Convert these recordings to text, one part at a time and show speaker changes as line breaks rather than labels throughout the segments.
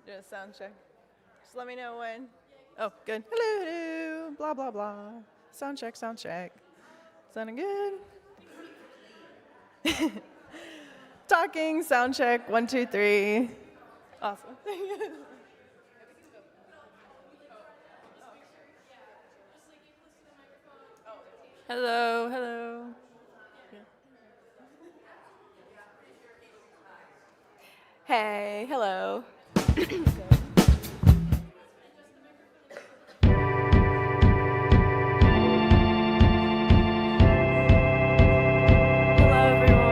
Do a sound check. Just let me know when. Oh, good. Hello, hello. Blah, blah, blah. Sound check, sound check. Sounding good? Talking, sound check, 1, 2, 3. Awesome. Hello, hello. Hey, hello. Hello, everyone.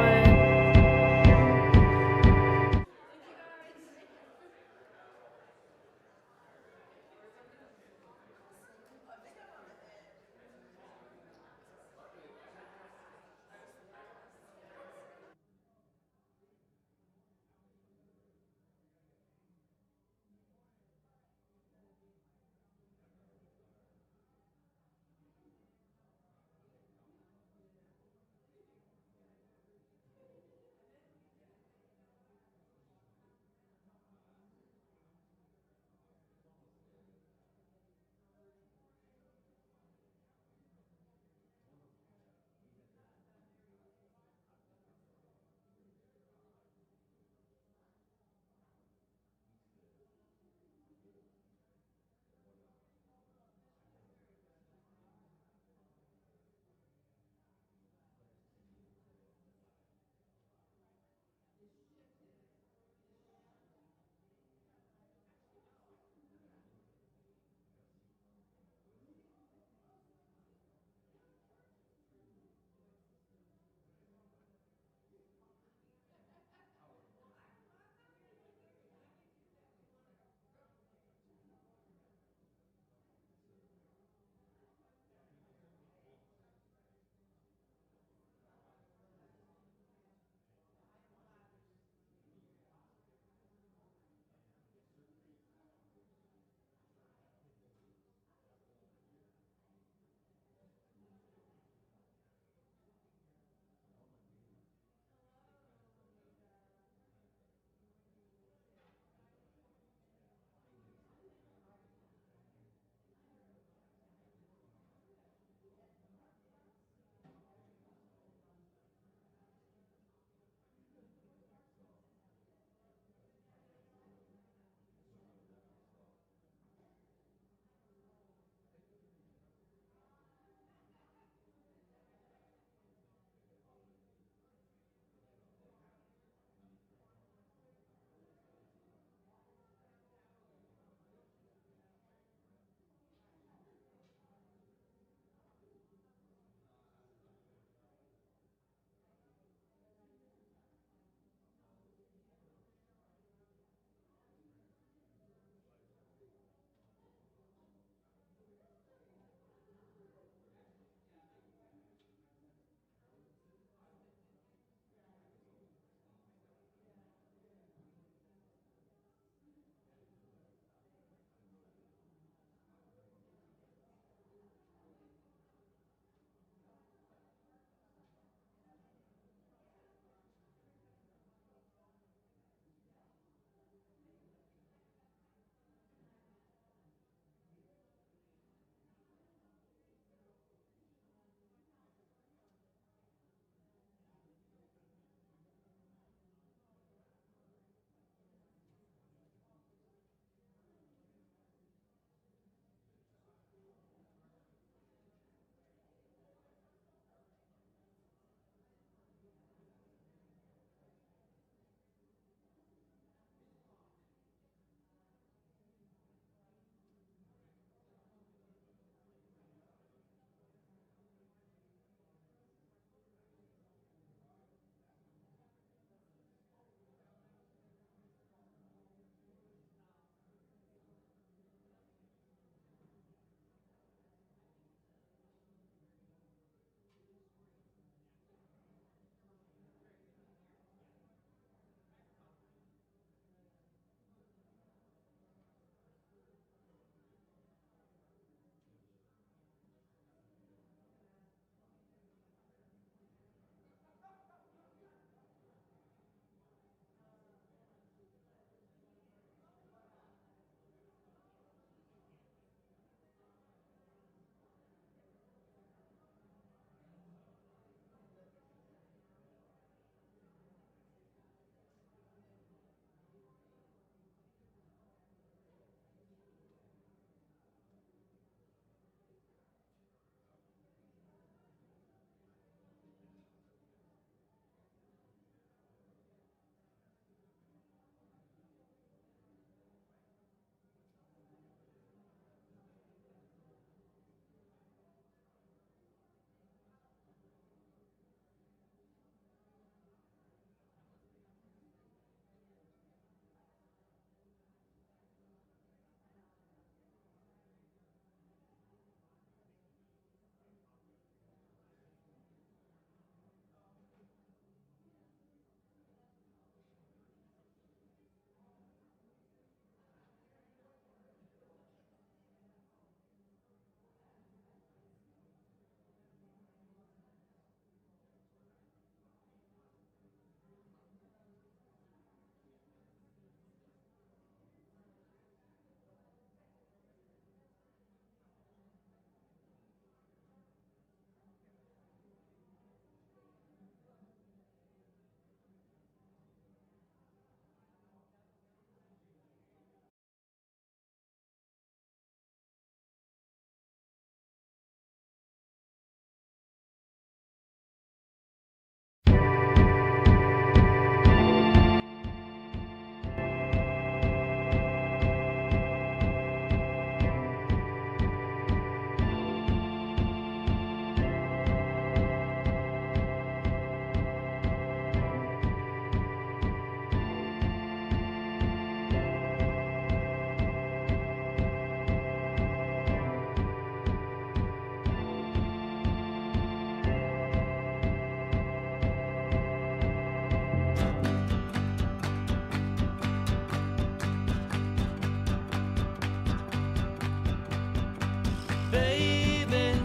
Baby,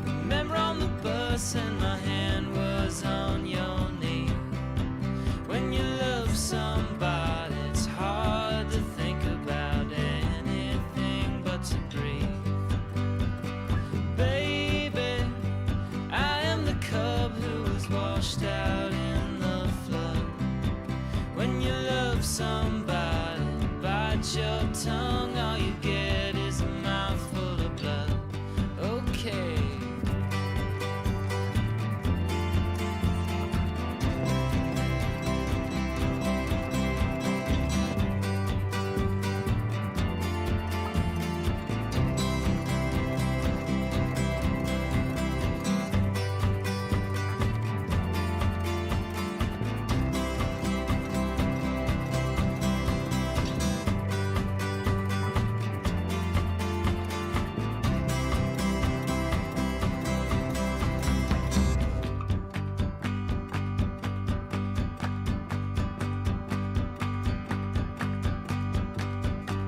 remember on the bus and my hand was on your knee. When you love somebody, it's hard to think about anything but to breathe. Baby, I am the cub who was washed out in the flood. When you love somebody, bite your tongue, all you get is a mouthful of blood. Okay.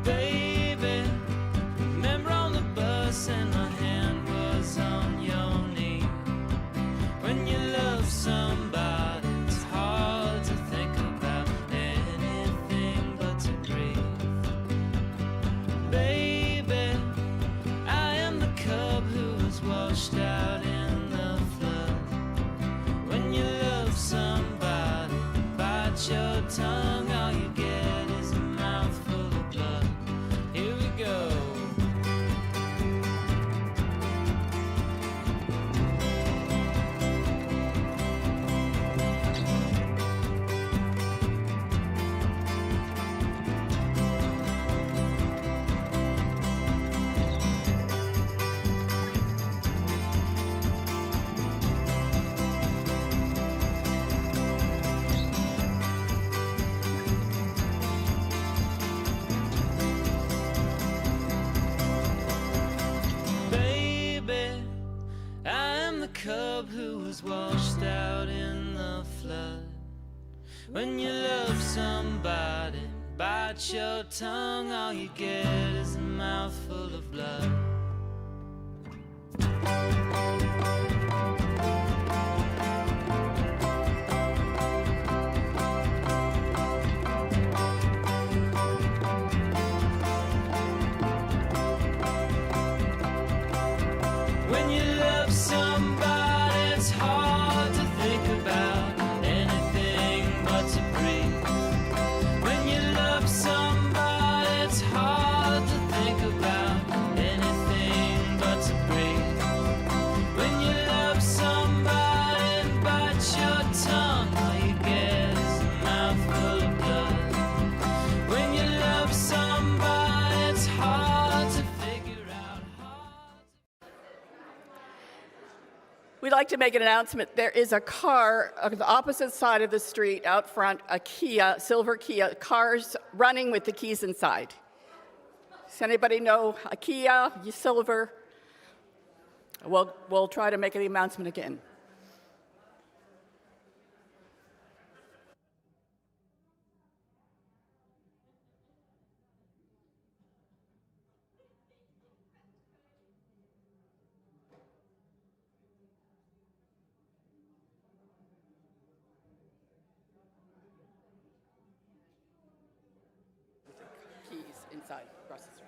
Baby, remember on the bus and my hand was on your knee. When you love somebody, it's hard to think about anything but to breathe. Baby, I am the cub who was washed out in the flood. When you love somebody, bite your tongue, all you get is a mouthful of blood. Here we go. Baby, I am the cub who was washed out in the flood. When you love somebody, bite your tongue, all you get is a mouthful of blood. When you love somebody, it's hard to think about anything but to breathe. When you love somebody, it's hard to think about anything but to breathe. When you love somebody and bite your tongue, all you get is a mouthful of blood. When you love somebody, it's hard to figure out.
We'd like to make an announcement. There is a car on the opposite side of the street out front, a Kia, silver Kia, cars running with the keys inside. Does anybody know a Kia, silver? We'll try to make the announcement again. Keys inside, across the street.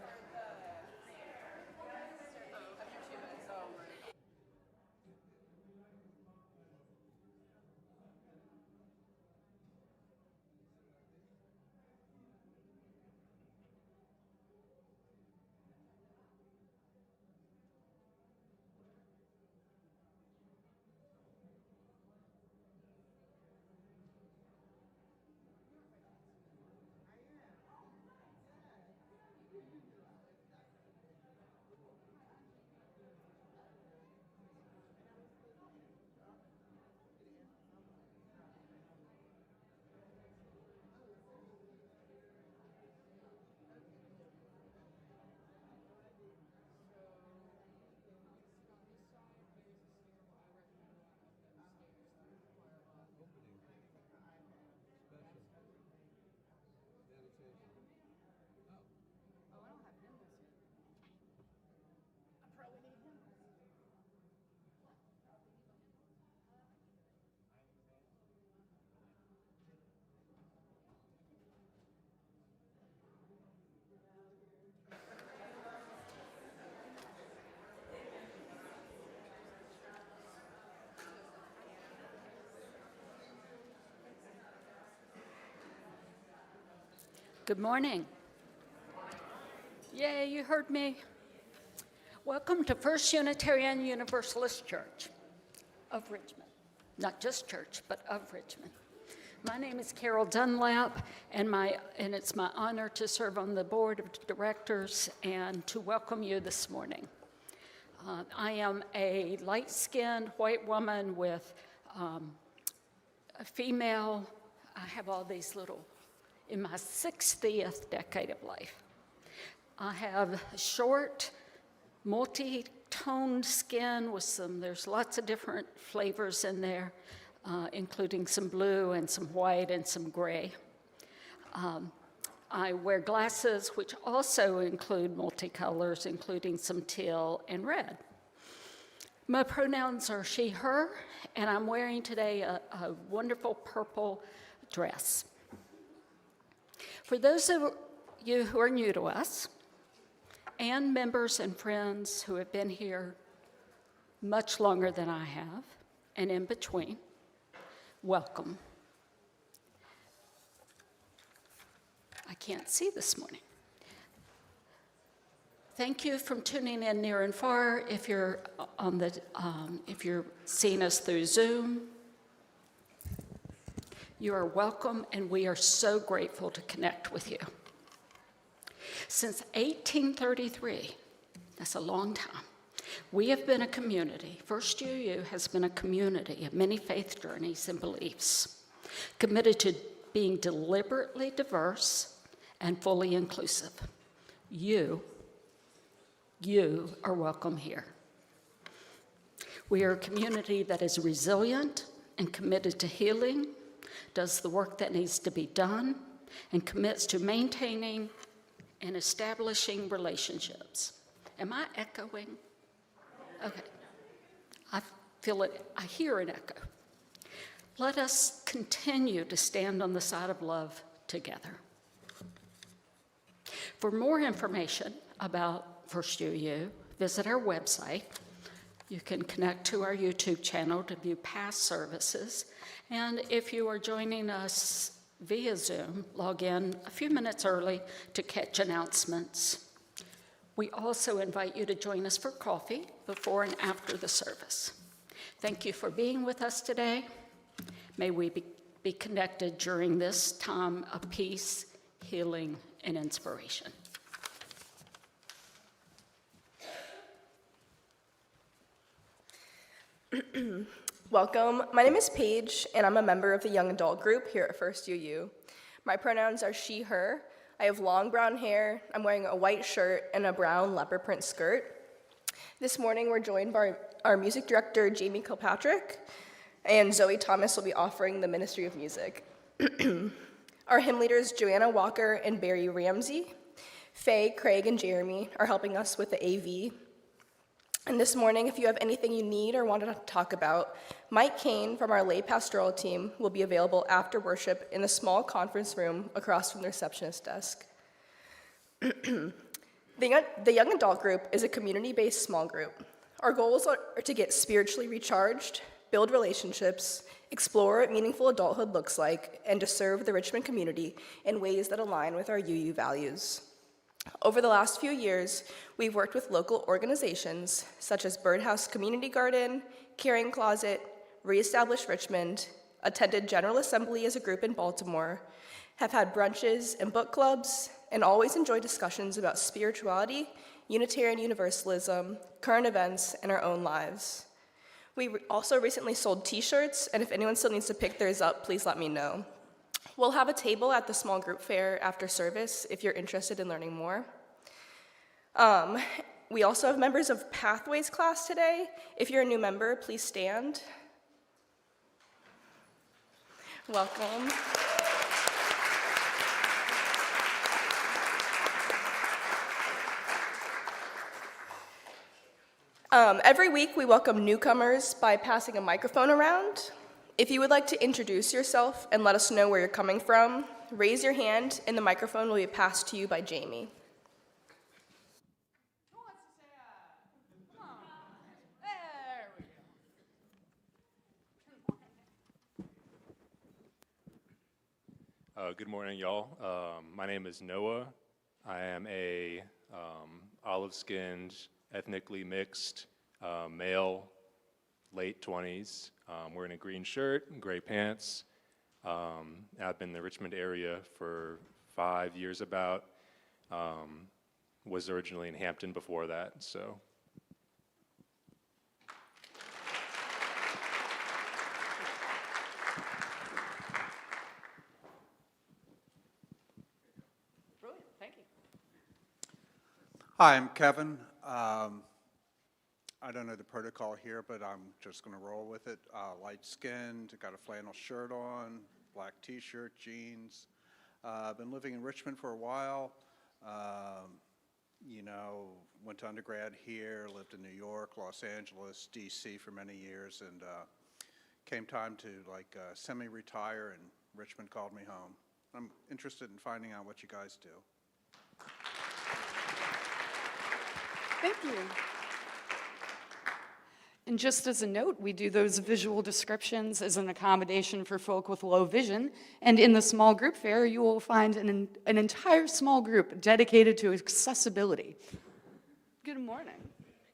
Good morning. Yay, you heard me. Welcome to First Unitarian Universalist Church of Richmond. Not just church, but of Richmond. My name is Carol Dunlap, and it's my honor to serve on the board of directors and to welcome you this morning. I am a light-skinned white woman with a female. I have all these in my 60th decade of life. I have short, multi-toned skin with there's lots of different flavors in there, including some blue and some white and some gray. I wear glasses, which also include multicolors, including some teal and red. My pronouns are she, her, and I'm wearing today a wonderful purple dress. For those of you who are new to us, and members and friends who have been here much longer than I have, and in between, welcome. I can't see this morning. Thank you for tuning in near and far. If you're if you're seeing us through Zoom, you are welcome, and we are so grateful to connect with you. Since 1833, that's a long time, we have been a community. First UU has been a community of many faith journeys and beliefs, committed to being deliberately diverse and fully inclusive. You are welcome here. We are a community that is resilient and committed to healing, does the work that needs to be done, and commits to maintaining and establishing relationships. Am I echoing? Okay. I feel it. I hear an echo. Let us continue to stand on the side of love together. For more information about First UU, visit our website. You can connect to our YouTube channel to view past services. And if you are joining us via Zoom, log in a few minutes early to catch announcements. We also invite you to join us for coffee before and after the service. Thank you for being with us today. May we be connected during this time of peace, healing, and inspiration.
Welcome. My name is Paige, and I'm a member of the young adult group here at First UU. My pronouns are she, her. I have long brown hair. I'm wearing a white shirt and a brown leopard print skirt. This morning, we're joined by our music director, Jamie Kilpatrick, and Zoe Thomas will be offering the Ministry of Music. Our hymn leaders, Joanna Walker and Barry Ramsey, Faye, Craig, and Jeremy are helping us with the AV. And this morning, if you have anything you need or want to talk about, Mike Kane from our lay pastoral team will be available after worship in the small conference room across from the receptionist desk. The young adult group is a community-based small group. Our goals are to get spiritually recharged, build relationships, explore what meaningful adulthood looks like, and to serve the Richmond community in ways that align with our UU values. Over the last few years, we've worked with local organizations such as Birdhouse Community Garden, Caring Closet, Reestablish Richmond, attended General Assembly as a group in Baltimore, have had brunches and book clubs, and always enjoy discussions about spirituality, Unitarian Universalism, current events, and our own lives. We also recently sold t-shirts, and if anyone still needs to pick theirs up, please let me know. We'll have a table at the small group fair after service if you're interested in learning more. We also have members of Pathways class today. If you're a new member, please stand. Welcome. Every week we welcome newcomers by passing a microphone around. If you would like to introduce yourself and let us know where you're coming from, raise your hand and the microphone will be passed to you by Jamie.
Who wants to say Come on. There we go.
Good morning, y'all. My name is Noah. I am a olive-skinned, ethnically mixed male, late 20s, wearing a green shirt and gray pants. I've been in the Richmond area for 5 years about. Was originally in Hampton before that, so.
Brilliant, thank you.
Hi, I'm Kevin. I don't know the protocol here, but I'm just going to roll with it. Light-skinned, got a flannel shirt on, black T-shirt, jeans. I've been living in Richmond for a while. You know, went to undergrad here, lived in New York, Los Angeles, D.C. for many years, and came time to semi-retire, and Richmond called me home. I'm interested in finding out what you guys do.
Thank you. And just as a note, we do those visual descriptions as an accommodation for folk with low vision. And in the small group fair, you will find an entire small group dedicated to accessibility. Good morning.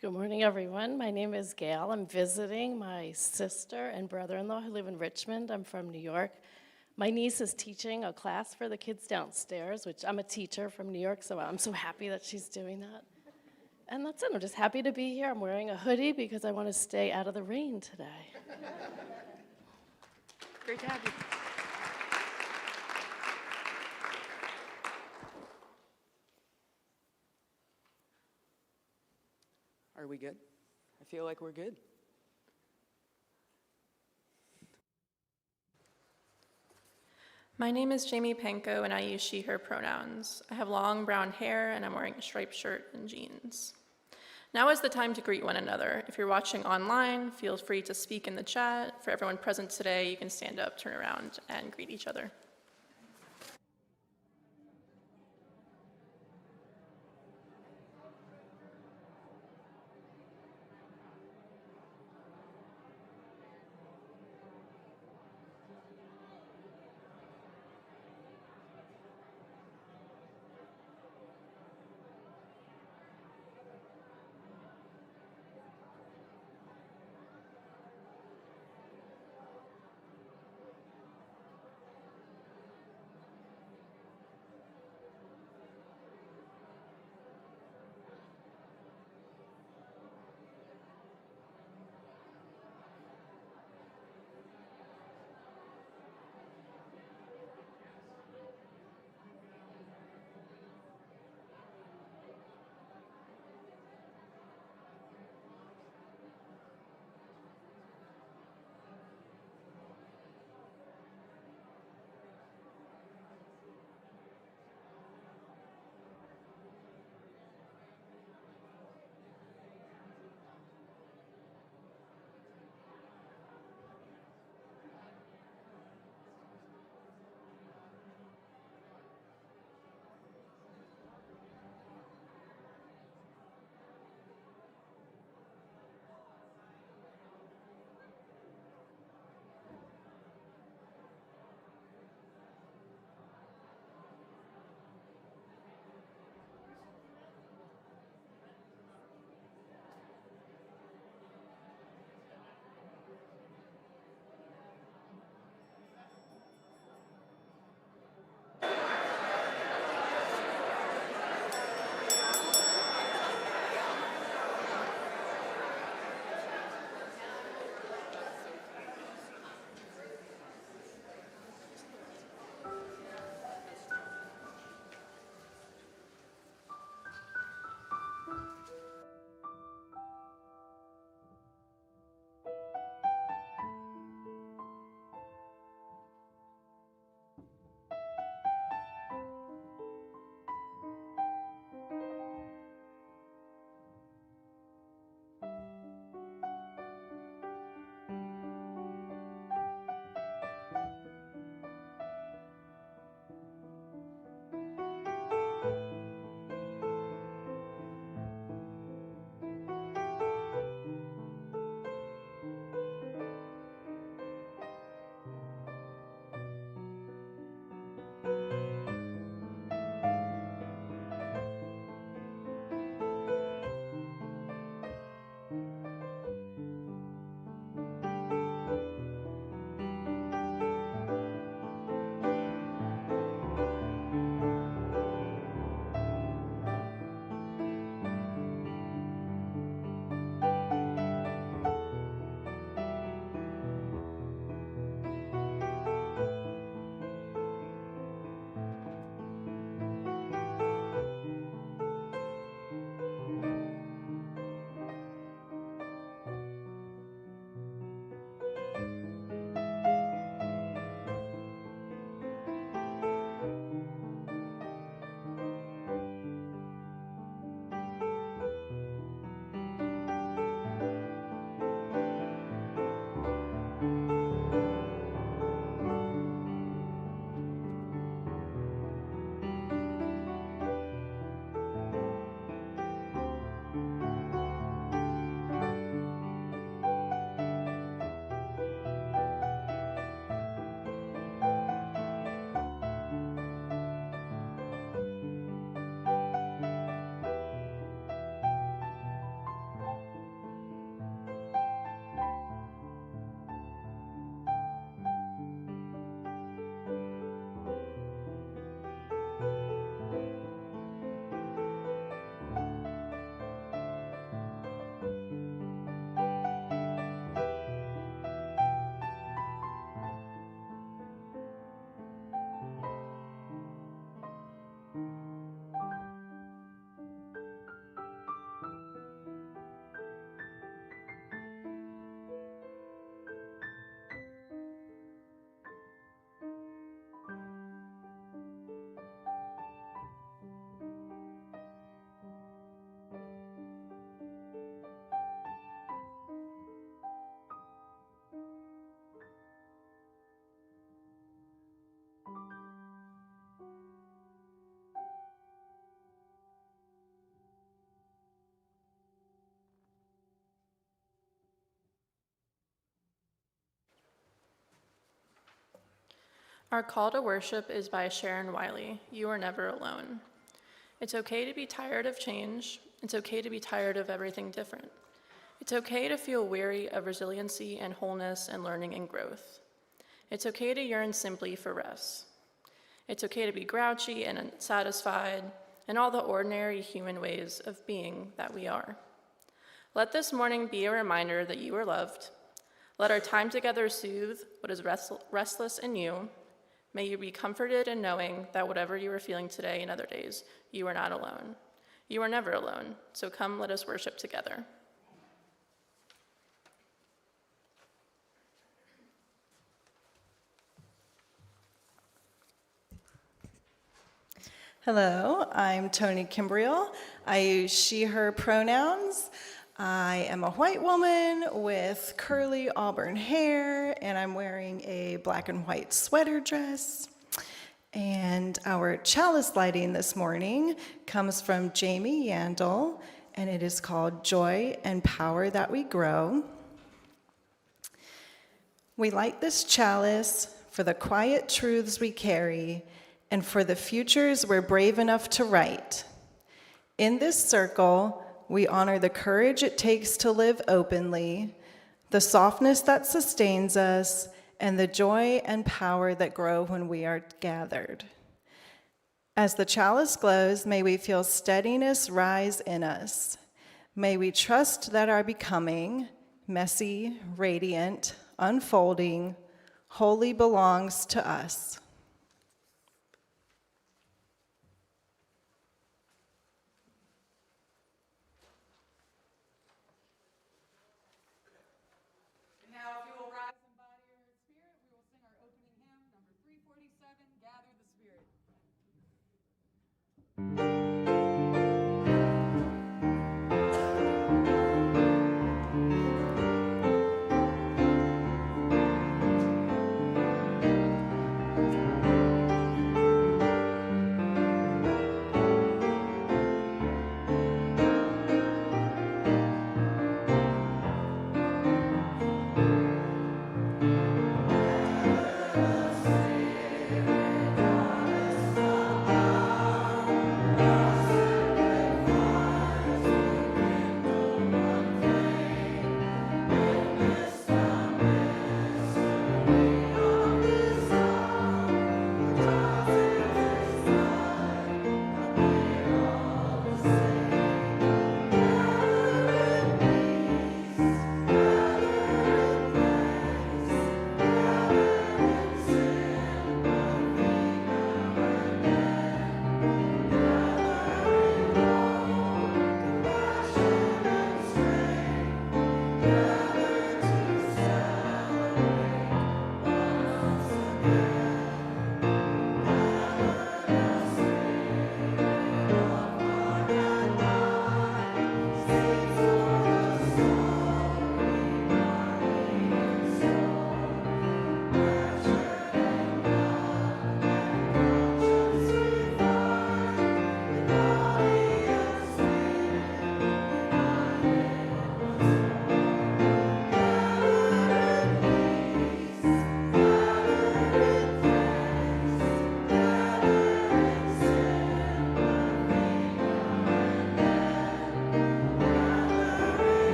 Good morning, everyone. My name is Gail. I'm visiting my sister and brother-in-law who live in Richmond. I'm from New York. My niece is teaching a class for the kids downstairs, which I'm a teacher from New York, so I'm so happy that she's doing that. And that's it. I'm just happy to be here. I'm wearing a hoodie because I want to stay out of the rain today.
Great to have you.
Are we good? I feel like we're good.
My name is Jamie Panko, and I use she, her pronouns. I have long brown hair, and I'm wearing a striped shirt and jeans. Now is the time to greet one another. If you're watching online, feel free to speak in the chat. For everyone present today, you can stand up, turn around, and greet each other. Our call to worship is by Sharon Wiley. You are never alone. It's okay to be tired of change. It's okay to be tired of everything different. It's okay to feel weary of resiliency and wholeness and learning and growth. It's okay to yearn simply for rest. It's okay to be grouchy and unsatisfied in all the ordinary human ways of being that we are. Let this morning be a reminder that you are loved. Let our time together soothe what is restless in you. May you be comforted in knowing that whatever you are feeling today and other days, you are not alone. You are never alone, so come let us worship together.
Hello, I'm Toni Kimbriel. I use she, her pronouns. I am a white woman with curly auburn hair, and I'm wearing a black and white sweater dress. And our chalice lighting this morning comes from Jamie Yandel, and it is called Joy and Power That We Grow. We light this chalice for the quiet truths we carry and for the futures we're brave enough to write. In this circle, we honor the courage it takes to live openly, the softness that sustains us, and the joy and power that grow when we are gathered. As the chalice glows, may we feel steadiness rise in us. May we trust that our becoming, messy, radiant, unfolding, wholly belongs to us.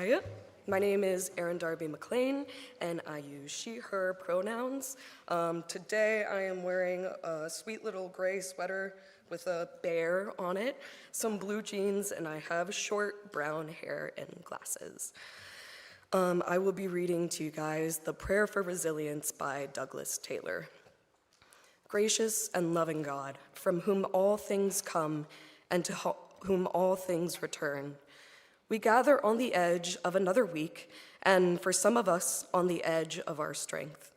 Hi, my name is Erin Darby McLean, and I use she, her pronouns. Today I am wearing a sweet little gray sweater with a bear on it, some blue jeans, and I have short brown hair and glasses. I will be reading to you guys The Prayer for Resilience by Douglas Taylor. Gracious and loving God, from whom all things come and to whom all things return, we gather on the edge of another week, and for some of us, on the edge of our strength.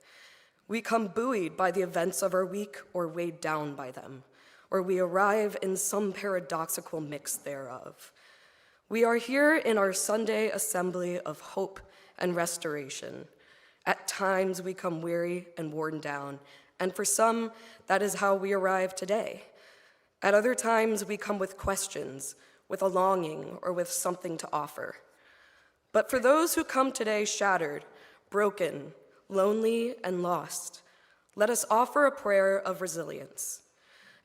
We come buoyed by the events of our week or weighed down by them, or we arrive in some paradoxical mix thereof. We are here in our Sunday assembly of hope and restoration. At times we come weary and worn down, and for some, that is how we arrive today. At other times, we come with questions, with a longing, or with something to offer. But for those who come today shattered, broken, lonely, and lost, let us offer a prayer of resilience.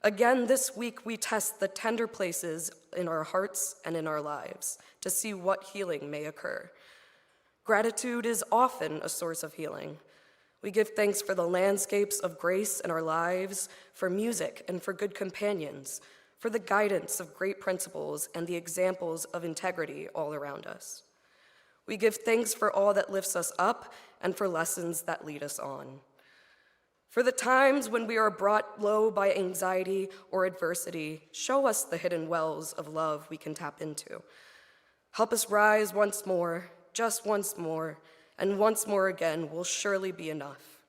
Again, this week we test the tender places in our hearts and in our lives to see what healing may occur. Gratitude is often a source of healing. We give thanks for the landscapes of grace in our lives, for music and for good companions, for the guidance of great principles and the examples of integrity all around us. We give thanks for all that lifts us up and for lessons that lead us on. For the times when we are brought low by anxiety or adversity, show us the hidden wells of love we can tap into. Help us rise once more, just once more, and once more again will surely be enough.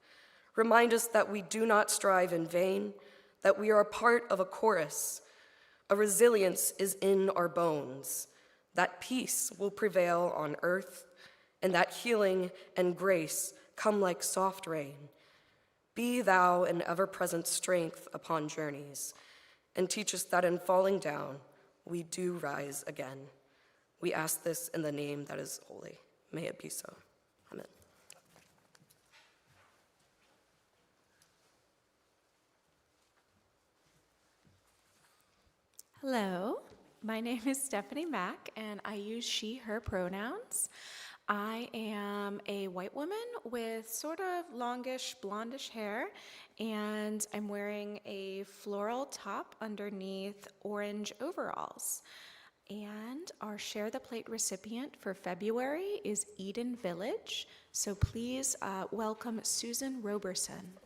Remind us that we do not strive in vain, that we are a part of a chorus. A resilience is in our bones, that peace will prevail on earth, and that healing and grace come like soft rain. Be thou an ever-present strength upon journeys, and teach us that in falling down, we do rise again. We ask this in the name that is holy. May it be so. Amen.
Hello, my name is Stephanie Mack, and I use she, her pronouns. I am a white woman with sort of longish, blondish hair, and I'm wearing a floral top underneath orange overalls. And our Share the Plate recipient for February is Eden Village, so please welcome Susan Roberson.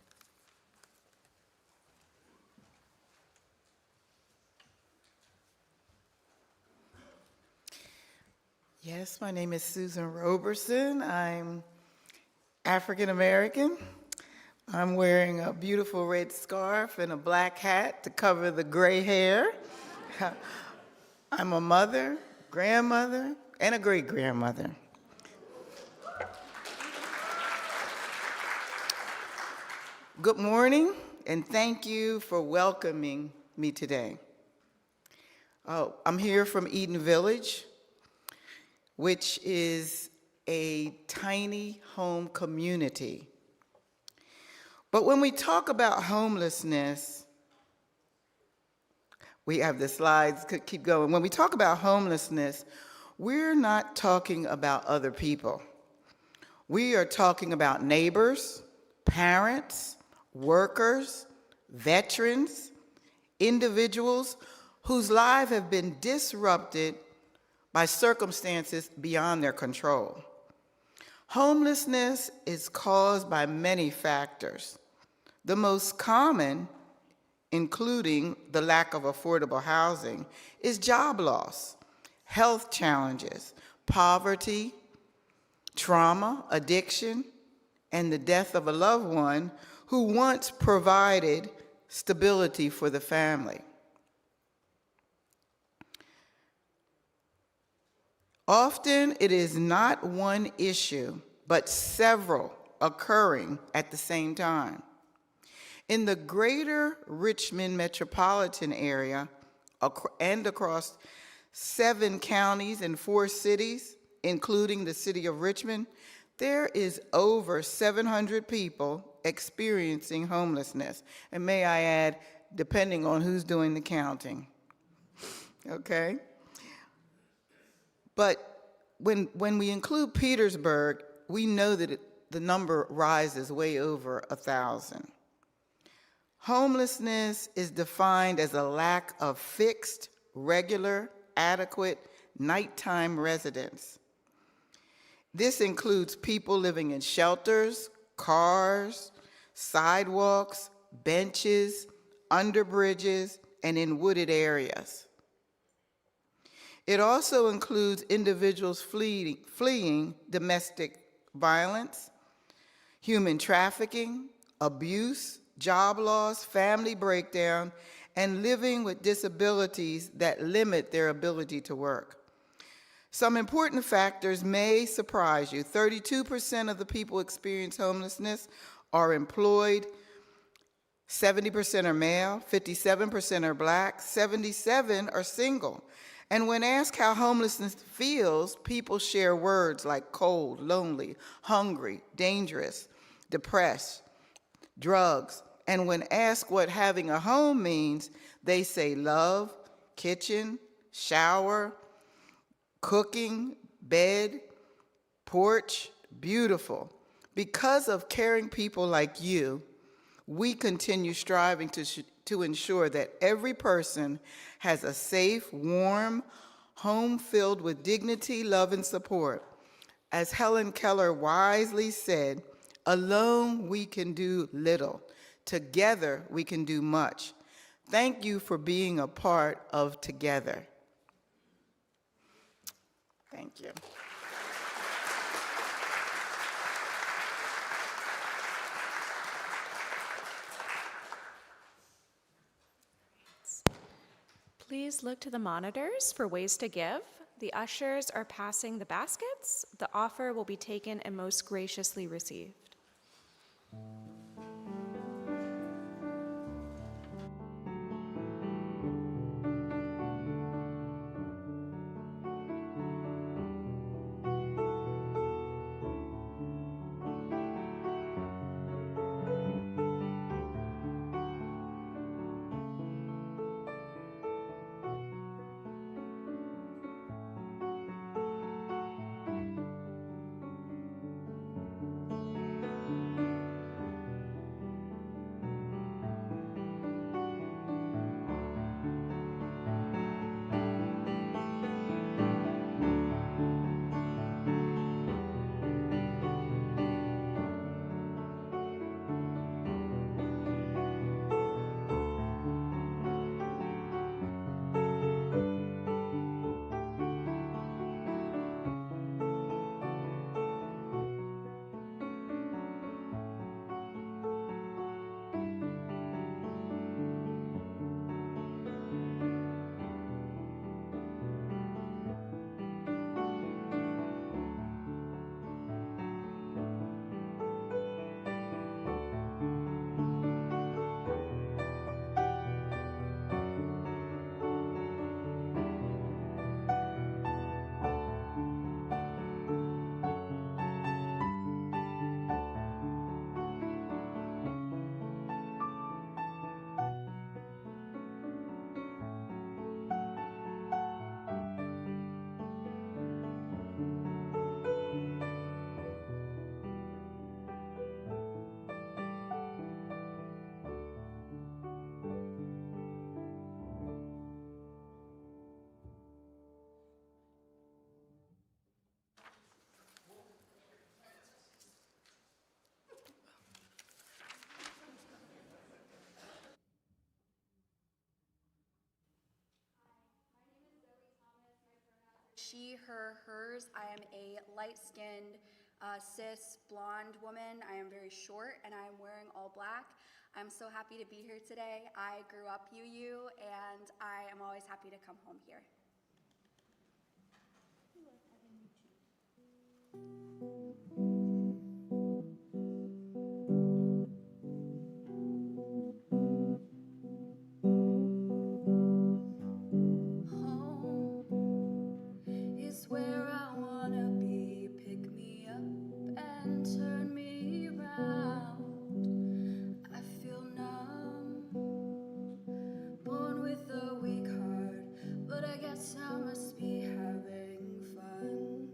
Yes, my name is Susan Roberson. I'm African American. I'm wearing a beautiful red scarf and a black hat to cover the gray hair. I'm a mother, grandmother, and a great-grandmother. Good morning, and thank you for welcoming me today. I'm here from Eden Village, which is a tiny home community. But when we talk about homelessness, we have the slides, could keep going. When we talk about homelessness, we're not talking about other people. We are talking about neighbors, parents, workers, veterans, individuals whose lives have been disrupted by circumstances beyond their control. Homelessness is caused by many factors. The most common, including the lack of affordable housing, is job loss, health challenges, poverty, trauma, addiction, and the death of a loved one who once provided stability for the family. Often it is not one issue, but several occurring at the same time. In the greater Richmond metropolitan area and across 7 counties and 4 cities, including the city of Richmond, there is over 700 people experiencing homelessness. And may I add, depending on who's doing the counting. Okay? But when we include Petersburg, we know that the number rises way over 1,000. Homelessness is defined as a lack of fixed, regular, adequate, nighttime residence. This includes people living in shelters, cars, sidewalks, benches, under bridges, and in wooded areas. It also includes individuals fleeing domestic violence, human trafficking, abuse, job loss, family breakdown, and living with disabilities that limit their ability to work. Some important factors may surprise you. 32% of the people experience homelessness are employed, 70% are male, 57% are black, 77% are single. And when asked how homelessness feels, people share words like cold, lonely, hungry, dangerous, depressed, drugs. And when asked what having a home means, they say love, kitchen, shower, cooking, bed, porch, beautiful. Because of caring people like you, we continue striving to ensure that every person has a safe, warm home filled with dignity, love, and support. As Helen Keller wisely said, alone we can do little. Together we can do much. Thank you for being a part of Together. Thank you.
Please look to the monitors for ways to give. The ushers are passing the baskets. The offer will be taken and most graciously received.
She, her, hers. I am a light-skinned, cis, blonde woman. I am very short, and I am wearing all black. I'm so happy to be here today. I grew up UU, and I am always happy to come home here. Is where I wanna be. Pick me up and turn me around. I feel numb, born with a weak heart, but I guess I must be having fun.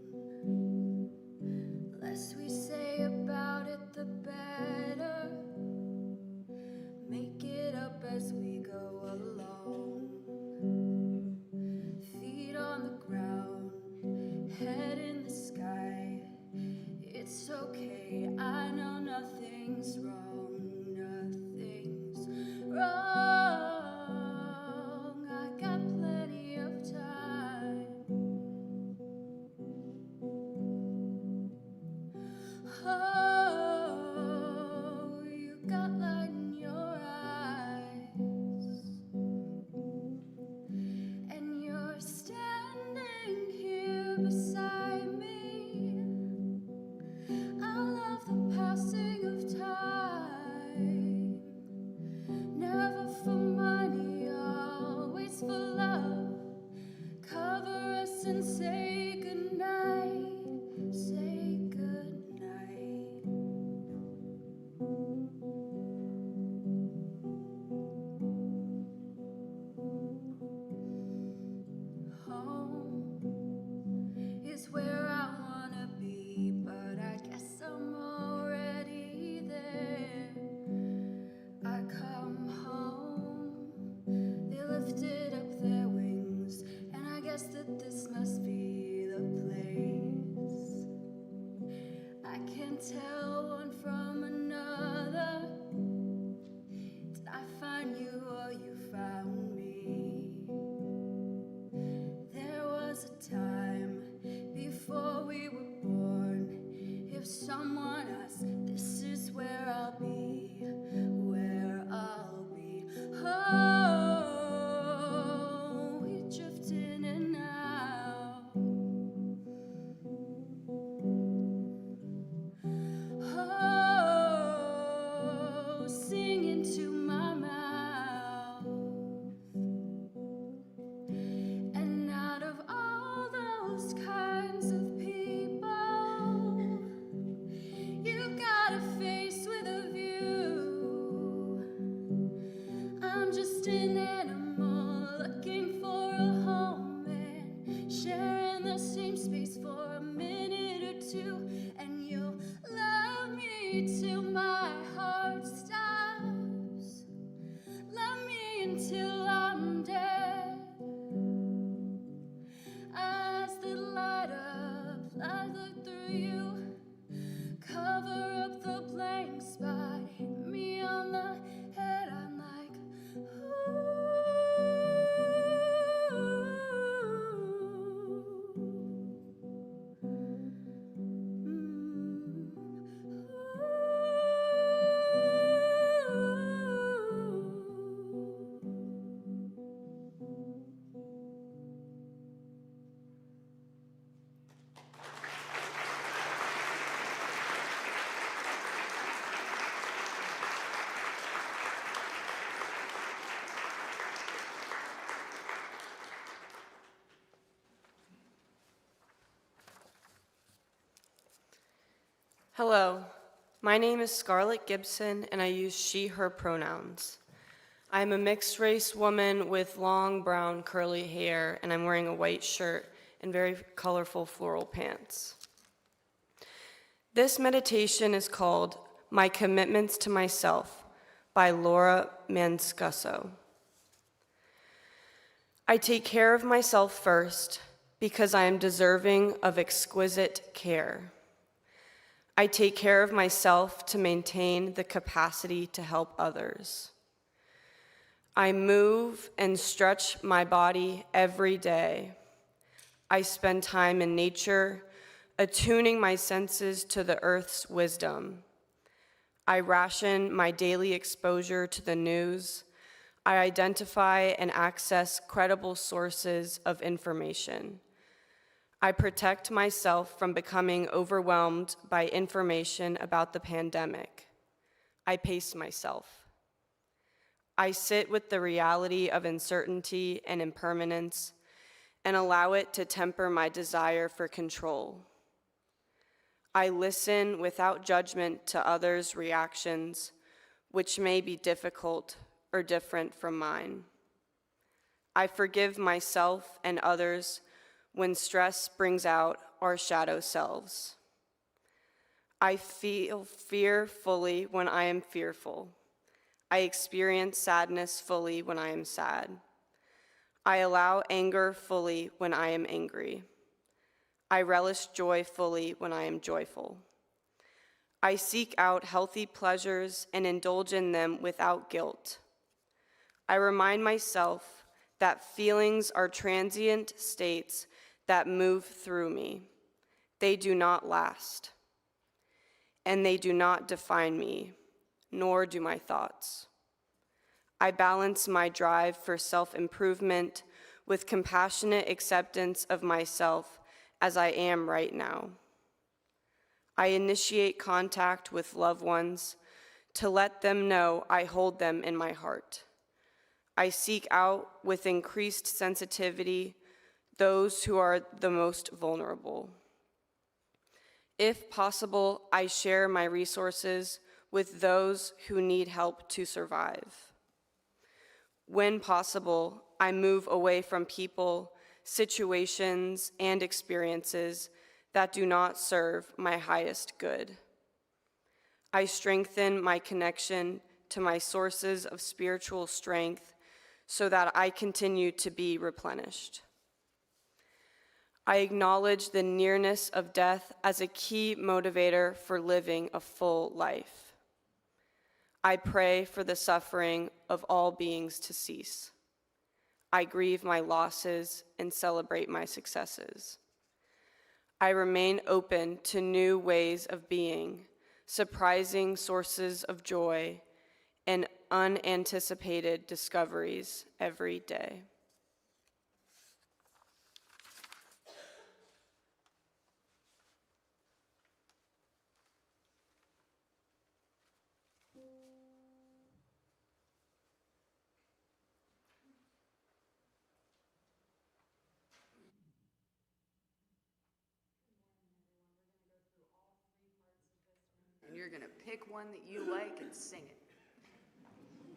Hello, my name is Scarlett Gibson and I use she, her pronouns. I'm a mixed race woman with long brown curly hair and I'm wearing a white shirt and very colorful floral pants. This meditation is called My Commitments to Myself by Laura Manscuso. I take care of myself first because I am deserving of exquisite care. I take care of myself to maintain the capacity to help others. I move and stretch my body every day. I spend time in nature, attuning my senses to the earth's wisdom. I ration my daily exposure to the news. I identify and access credible sources of information. I protect myself from becoming overwhelmed by information about the pandemic. I pace myself. I sit with the reality of uncertainty and impermanence and allow it to temper my desire for control. I listen without judgment to others' reactions, which may be difficult or different from mine. I forgive myself and others when stress brings out our shadow selves. I feel fear fully when I am fearful. I experience sadness fully when I am sad. I allow anger fully when I am angry. I relish joy fully when I am joyful. I seek out healthy pleasures and indulge in them without guilt. I remind myself that feelings are transient states that move through me. They do not last, and they do not define me, nor do my thoughts. I balance my drive for self-improvement with compassionate acceptance of myself as I am right now. I initiate contact with loved ones to let them know I hold them in my heart. I seek out with increased sensitivity those who are the most vulnerable. If possible, I share my resources with those who need help to survive. When possible, I move away from people, situations, and experiences that do not serve my highest good. I strengthen my connection to my sources of spiritual strength so that I continue to be replenished. I acknowledge the nearness of death as a key motivator for living a full life. I pray for the suffering of all beings to cease. I grieve my losses and celebrate my successes. I remain open to new ways of being, surprising sources of joy, and unanticipated discoveries every day.
And you're going to pick one that you like and sing it.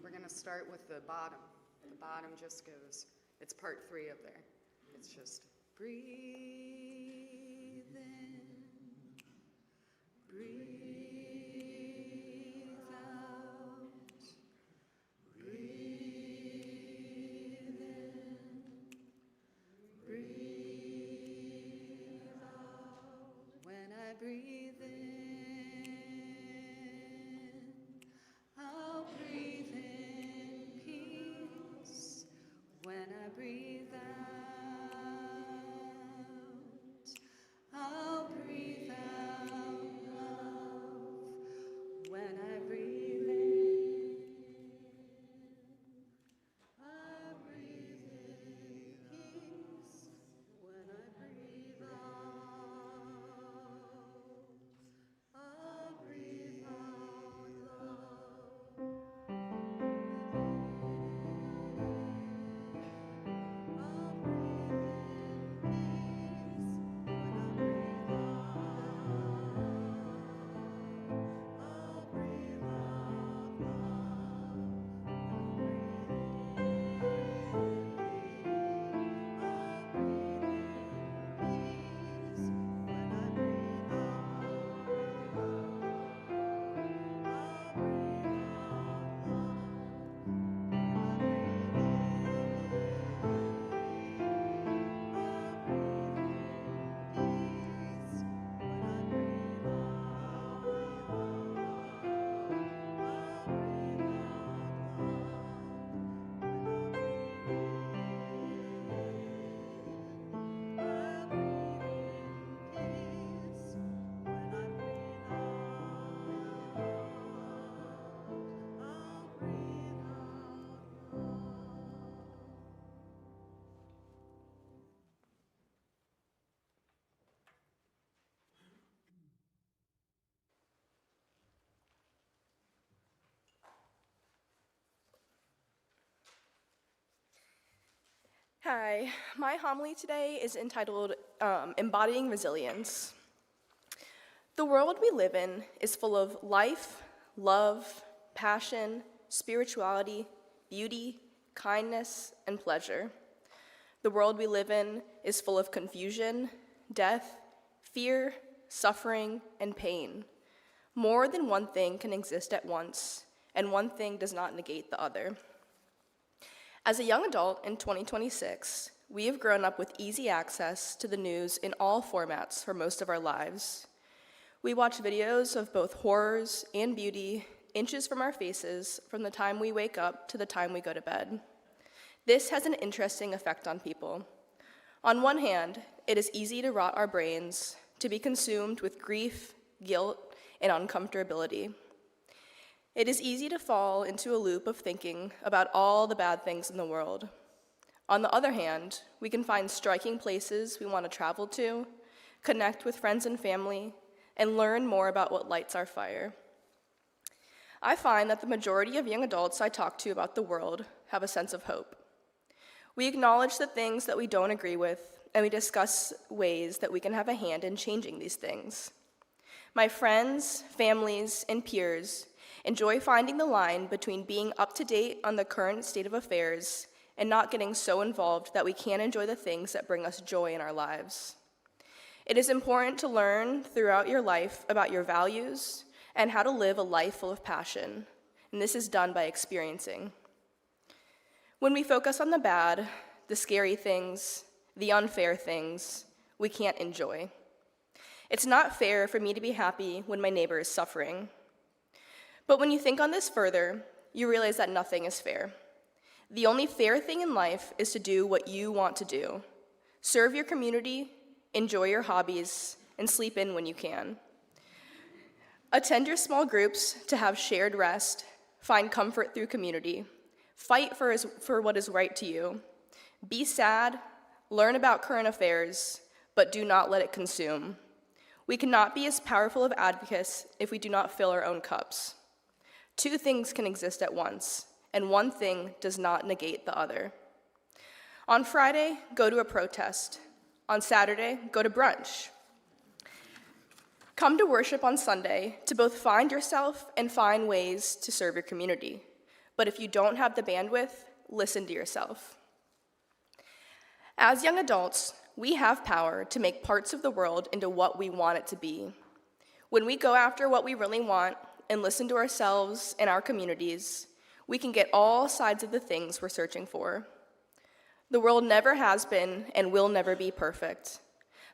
We're going to start with the bottom. The bottom just goes, it's part 3 up there. It's just breathe in, breathe out, breathe in, breathe out. When I breathe in, I'll breathe in peace. When I breathe out, I'll breathe out love.
Hi, my homily today is entitled Embodying Resilience. The world we live in is full of life, love, passion, spirituality, beauty, kindness, and pleasure. The world we live in is full of confusion, death, fear, suffering, and pain. More than one thing can exist at once, and one thing does not negate the other. As a young adult in 2026, we have grown up with easy access to the news in all formats for most of our lives. We watch videos of both horrors and beauty inches from our faces from the time we wake up to the time we go to bed. This has an interesting effect on people. On one hand, it is easy to rot our brains, to be consumed with grief, guilt, and uncomfortability. It is easy to fall into a loop of thinking about all the bad things in the world. On the other hand, we can find striking places we want to travel to, connect with friends and family, and learn more about what lights our fire. I find that the majority of young adults I talk to about the world have a sense of hope. We acknowledge the things that we don't agree with, and we discuss ways that we can have a hand in changing these things. My friends, families, and peers enjoy finding the line between being up to date on the current state of affairs and not getting so involved that we can't enjoy the things that bring us joy in our lives. It is important to learn throughout your life about your values and how to live a life full of passion, and this is done by experiencing. When we focus on the bad, the scary things, the unfair things, we can't enjoy. It's not fair for me to be happy when my neighbor is suffering. But when you think on this further, you realize that nothing is fair. The only fair thing in life is to do what you want to do. Serve your community, enjoy your hobbies, and sleep in when you can. Attend your small groups to have shared rest, find comfort through community, fight for what is right to you. Be sad, learn about current affairs, but do not let it consume. We cannot be as powerful of advocates if we do not fill our own cups. Two things can exist at once, and one thing does not negate the other. On Friday, go to a protest. On Saturday, go to brunch. Come to worship on Sunday to both find yourself and find ways to serve your community. But if you don't have the bandwidth, listen to yourself. As young adults, we have power to make parts of the world into what we want it to be. When we go after what we really want and listen to ourselves and our communities, we can get all sides of the things we're searching for. The world never has been and will never be perfect,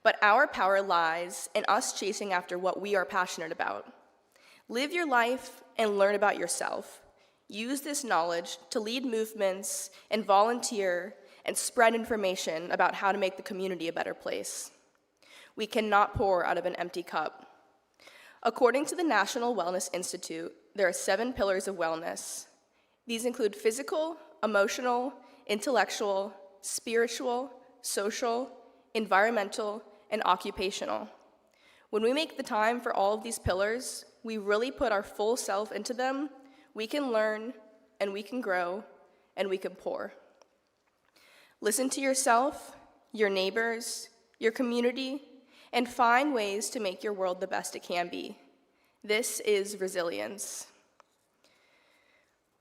but our power lies in us chasing after what we are passionate about. Live your life and learn about yourself. Use this knowledge to lead movements and volunteer and spread information about how to make the community a better place. We cannot pour out of an empty cup. According to the National Wellness Institute, there are 7 pillars of wellness. These include physical, emotional, intellectual, spiritual, social, environmental, and occupational. When we make the time for all of these pillars, we really put our full self into them, we can learn, and we can grow, and we can pour. Listen to yourself, your neighbors, your community, and find ways to make your world the best it can be. This is resilience.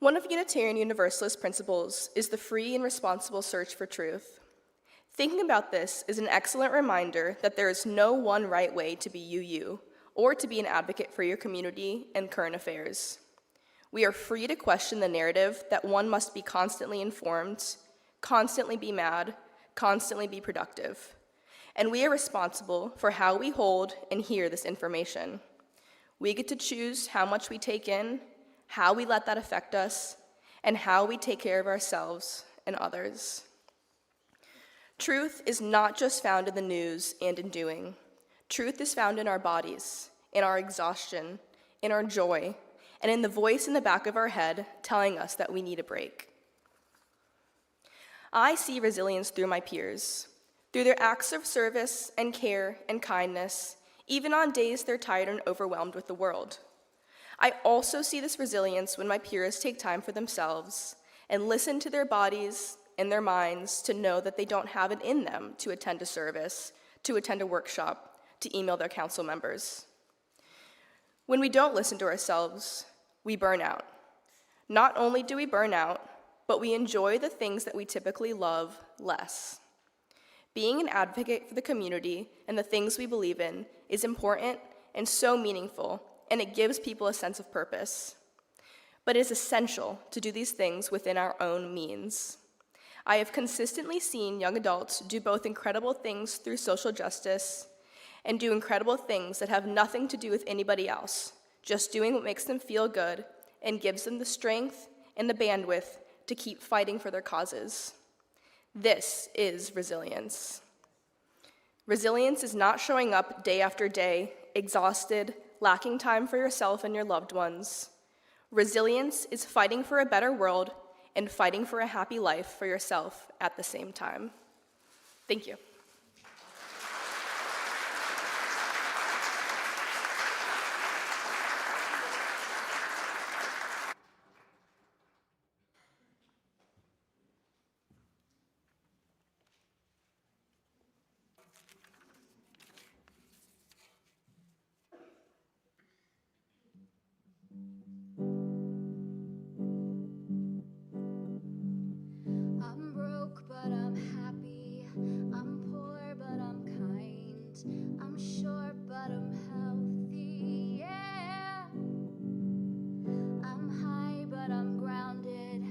One of Unitarian Universalist principles is the free and responsible search for truth. Thinking about this is an excellent reminder that there is no one right way to be you, or to be an advocate for your community and current affairs. We are free to question the narrative that one must be constantly informed, constantly be mad, constantly be productive. And we are responsible for how we hold and hear this information. We get to choose how much we take in, how we let that affect us, and how we take care of ourselves and others. Truth is not just found in the news and in doing. Truth is found in our bodies, in our exhaustion, in our joy, and in the voice in the back of our head telling us that we need a break. I see resilience through my peers, through their acts of service and care and kindness, even on days they're tired and overwhelmed with the world. I also see this resilience when my peers take time for themselves and listen to their bodies, in their minds to know that they don't have it in them to attend a service, to attend a workshop, to email their council members. When we don't listen to ourselves, we burn out. Not only do we burn out, but we enjoy the things that we typically love less. Being an advocate for the community and the things we believe in is important and so meaningful, and it gives people a sense of purpose. But it is essential to do these things within our own means. I have consistently seen young adults do both incredible things through social justice and do incredible things that have nothing to do with anybody else, just doing what makes them feel good and gives them the strength and the bandwidth to keep fighting for their causes. This is resilience. Resilience is not showing up day after day, exhausted, lacking time for yourself and your loved ones. Resilience is fighting for a better world and fighting for a happy life for yourself at the same time. Thank you.
I'm broke, but I'm happy. I'm poor, but I'm kind. I'm short, but I'm healthy, yeah. I'm high, but I'm grounded.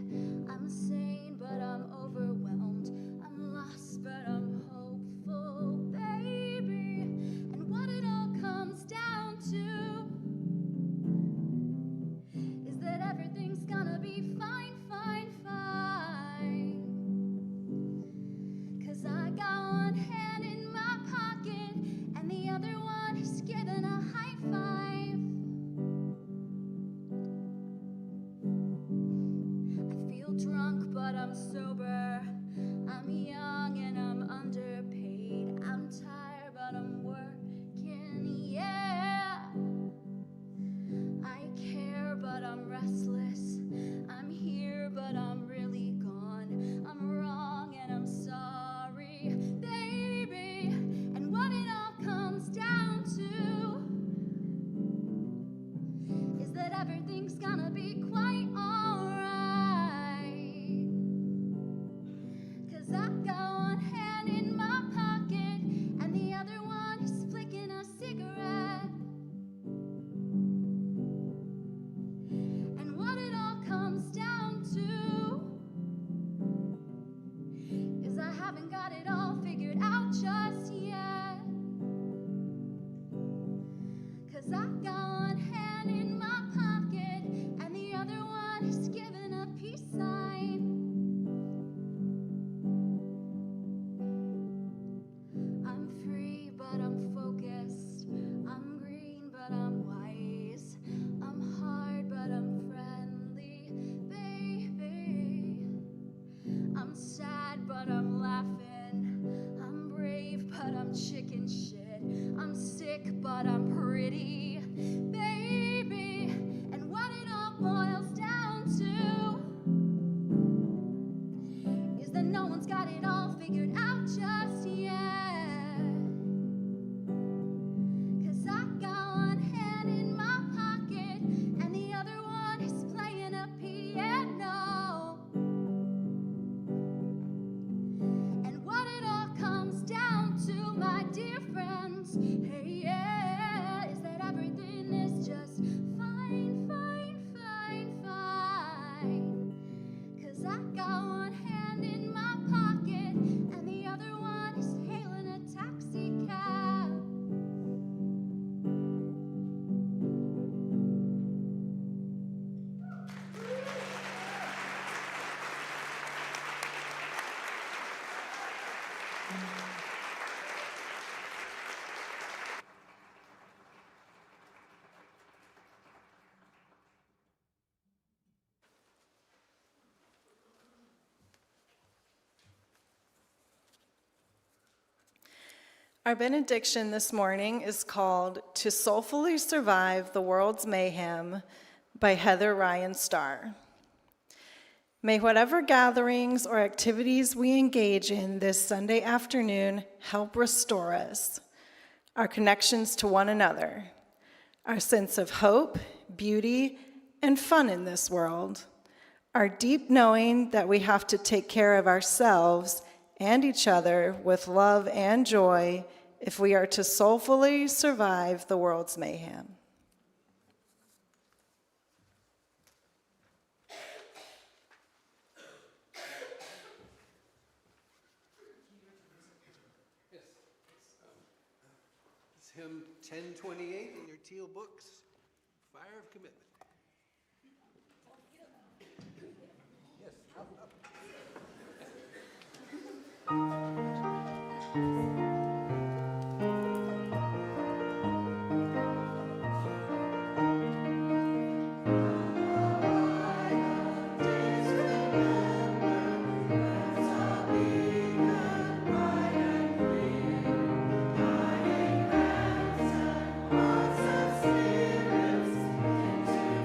I'm sane, but I'm overwhelmed. I'm lost, but I'm hopeful, baby. And what it all comes down to is that everything's gonna be fine, fine, fine. 'Cause I got one hand in my pocket and the other one is giving a high five. I feel drunk, but I'm sober. I'm young and I'm underpaid. I'm tired, but I'm working, yeah. I care, but I'm restless. I'm here, but I'm really gone. I'm wrong and I'm sorry, baby. And what it all comes down to is that everything's gonna be quite alright. 'Cause I got one hand in my pocket and the other one is flicking a cigarette. And what it all comes down to is I haven't got it all figured out just yet. 'Cause I got one hand in my pocket and the other one is giving a peace sign. I'm free, but I'm focused. I'm green, but I'm wise. I'm hard, but I'm friendly, baby. I'm sad, but I'm laughing. I'm brave, but I'm chicken shit. I'm sick, but I'm pretty, baby. And what it all boils down to is that no one's got it all figured out just yet. 'Cause I got one hand in my pocket and the other one is playing a piano. And what it all comes down to, my dear friends, hey, yeah, is that everything is just fine, fine, fine, fine. 'Cause I got one hand in my pocket and the other one is hailing a taxi cab.
Our benediction this morning is called To Soulfully Survive the World's Mayhem by Heather Ryan Starr. May whatever gatherings or activities we engage in this Sunday afternoon help restore us, our connections to one another, our sense of hope, beauty, and fun in this world, our deep knowing that we have to take care of ourselves and each other with love and joy if we are to soulfully survive the world's mayhem.
It's hymn 1028 in your teal books, Fire of Commitment. Yes, up.
Hearts of spirits into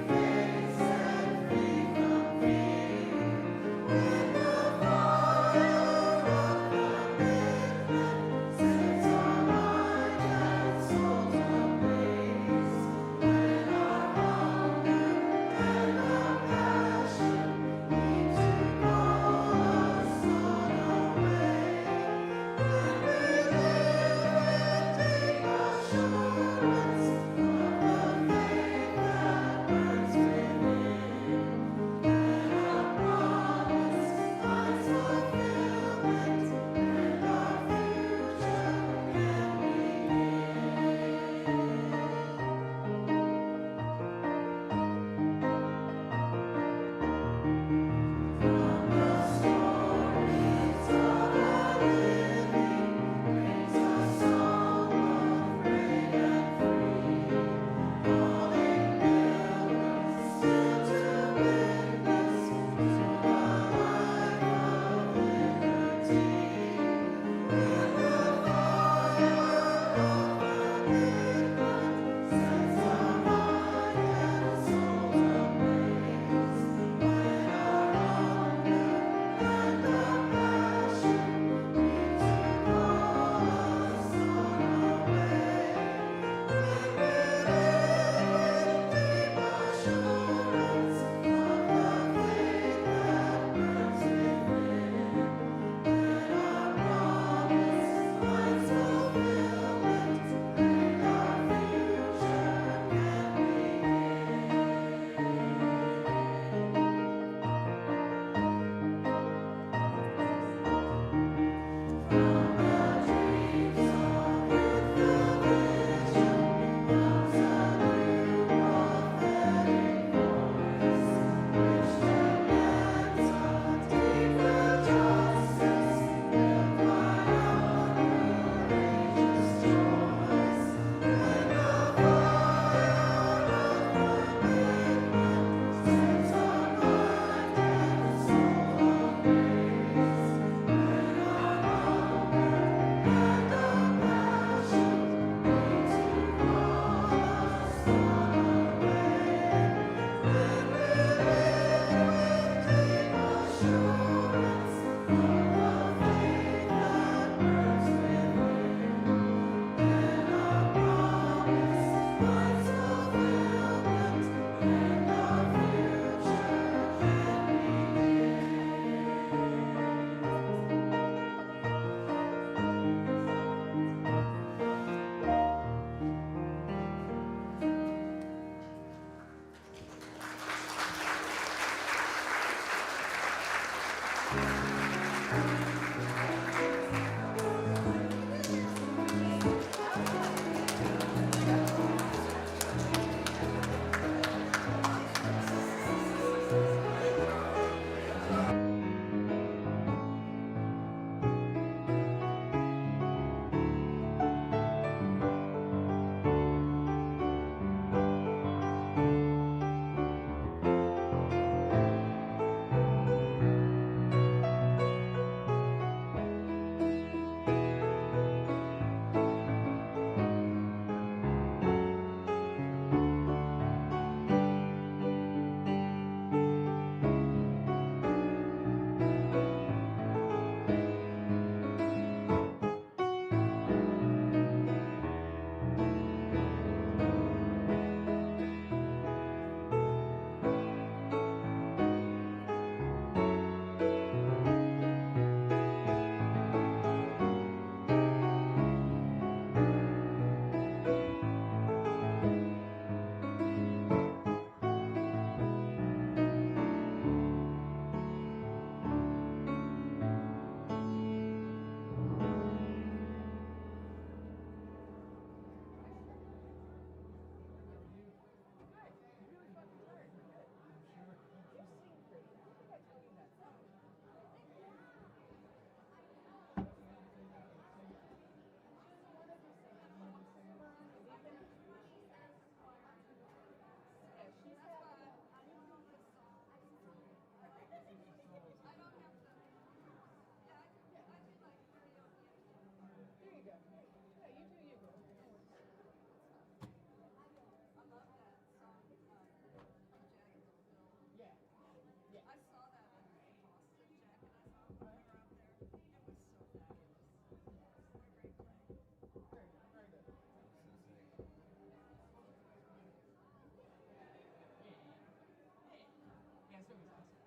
doing is awesome.